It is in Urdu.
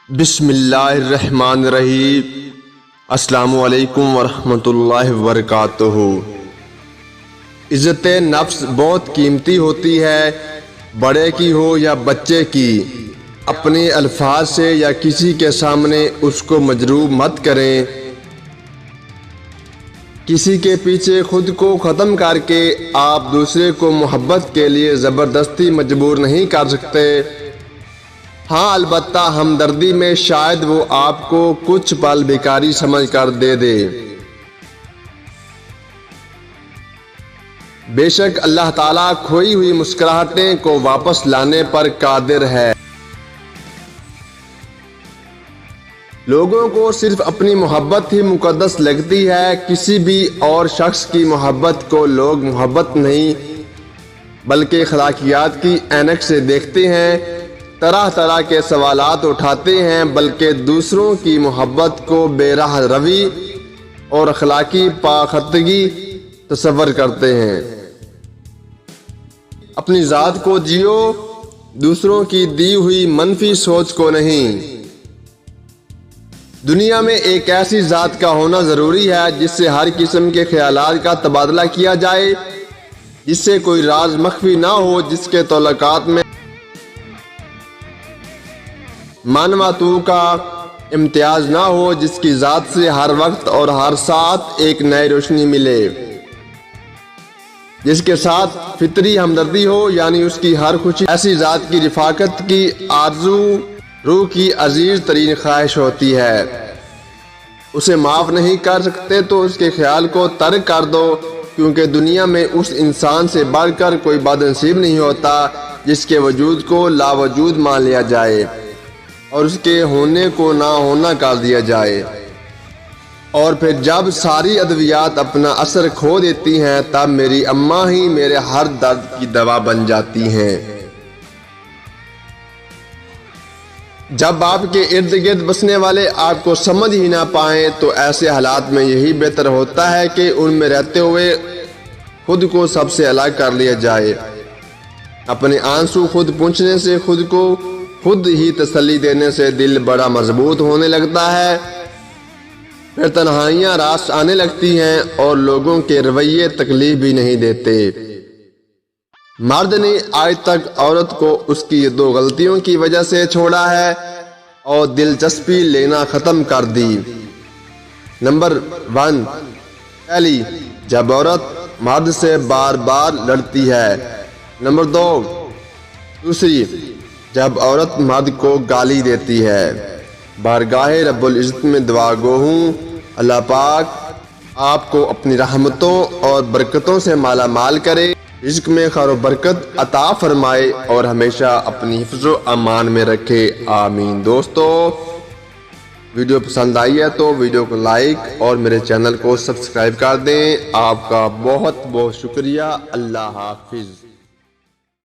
بسم اللہ الرحمن الرحیم۔ السلام علیکم ورحمۃ اللہ وبرکاتہ۔ عزت نفس بہت قیمتی ہوتی ہے، بڑے کی ہو یا بچے کی۔ اپنے الفاظ سے یا کسی کے سامنے اس کو مجروح مت کریں۔ کسی کے پیچھے خود کو ختم کر کے آپ دوسرے کو محبت کے لیے زبردستی مجبور نہیں کر سکتے۔ ہاں، البتہ ہمدردی میں شاید وہ آپ کو کچھ پل بیکاری سمجھ کر دے دے۔ بے شک اللہ تعالیٰ کھوئی ہوئی مسکراہٹیں کو واپس لانے پر قادر ہے۔ لوگوں کو صرف اپنی محبت ہی مقدس لگتی ہے، کسی بھی اور شخص کی محبت کو لوگ محبت نہیں بلکہ اخلاقیات کی عینک سے دیکھتے ہیں، طرح طرح کے سوالات اٹھاتے ہیں، بلکہ دوسروں کی محبت کو بے راہ روی اور اخلاقی پاختگی تصور کرتے ہیں۔ اپنی ذات کو جیو، دوسروں کی دی ہوئی منفی سوچ کو نہیں۔ دنیا میں ایک ایسی ذات کا ہونا ضروری ہے جس سے ہر قسم کے خیالات کا تبادلہ کیا جائے، جس سے کوئی راز مخفی نہ ہو، جس کے تعلقات میں مانواتو کا امتیاز نہ ہو، جس کی ذات سے ہر وقت اور ہر ساتھ ایک نئی روشنی ملے، جس کے ساتھ فطری ہمدردی ہو، یعنی اس کی ہر خوشی ایسی ذات کی رفاقت کی آرزو روح کی عزیز ترین خواہش ہوتی ہے۔ اسے معاف نہیں کر سکتے تو اس کے خیال کو ترک کر دو، کیونکہ دنیا میں اس انسان سے بڑھ کر کوئی بدنصیب نہیں ہوتا جس کے وجود کو لا وجود مان لیا جائے اور اس کے ہونے کو نہ ہونا کر دیا جائے، اور پھر جب ساری ادویات اپنا اثر کھو دیتی ہیں تب میری اماں ہی میرے ہر درد کی دوا بن جاتی ہیں۔ جب آپ کے ارد گرد بسنے والے آپ کو سمجھ ہی نہ پائیں تو ایسے حالات میں یہی بہتر ہوتا ہے کہ ان میں رہتے ہوئے خود کو سب سے الگ کر لیا جائے۔ اپنے آنسو خود پوچھنے سے، خود کو خود ہی تسلی دینے سے دل بڑا مضبوط ہونے لگتا ہے، پھر تنہائیاں راس آنے لگتی ہیں اور لوگوں کے رویے تکلیف بھی نہیں دیتے۔ مرد نے آج تک عورت کو اس کی دو غلطیوں کی وجہ سے چھوڑا ہے اور دلچسپی لینا ختم کر دی۔ نمبر 1، پہلی، جب عورت مرد سے بار بار لڑتی ہے۔ نمبر 2، دوسری، جب عورت مرد کو گالی دیتی ہے۔ بارگاہ رب العزت میں دعا گو ہوں، اللہ پاک آپ کو اپنی رحمتوں اور برکتوں سے مالا مال کرے، رزق میں خیر و برکت عطا فرمائے اور ہمیشہ اپنی حفظ و امان میں رکھے، آمین۔ دوستو، ویڈیو پسند آئی ہے تو ویڈیو کو لائک اور میرے چینل کو سبسکرائب کر دیں۔ آپ کا بہت بہت شکریہ۔ اللہ حافظ۔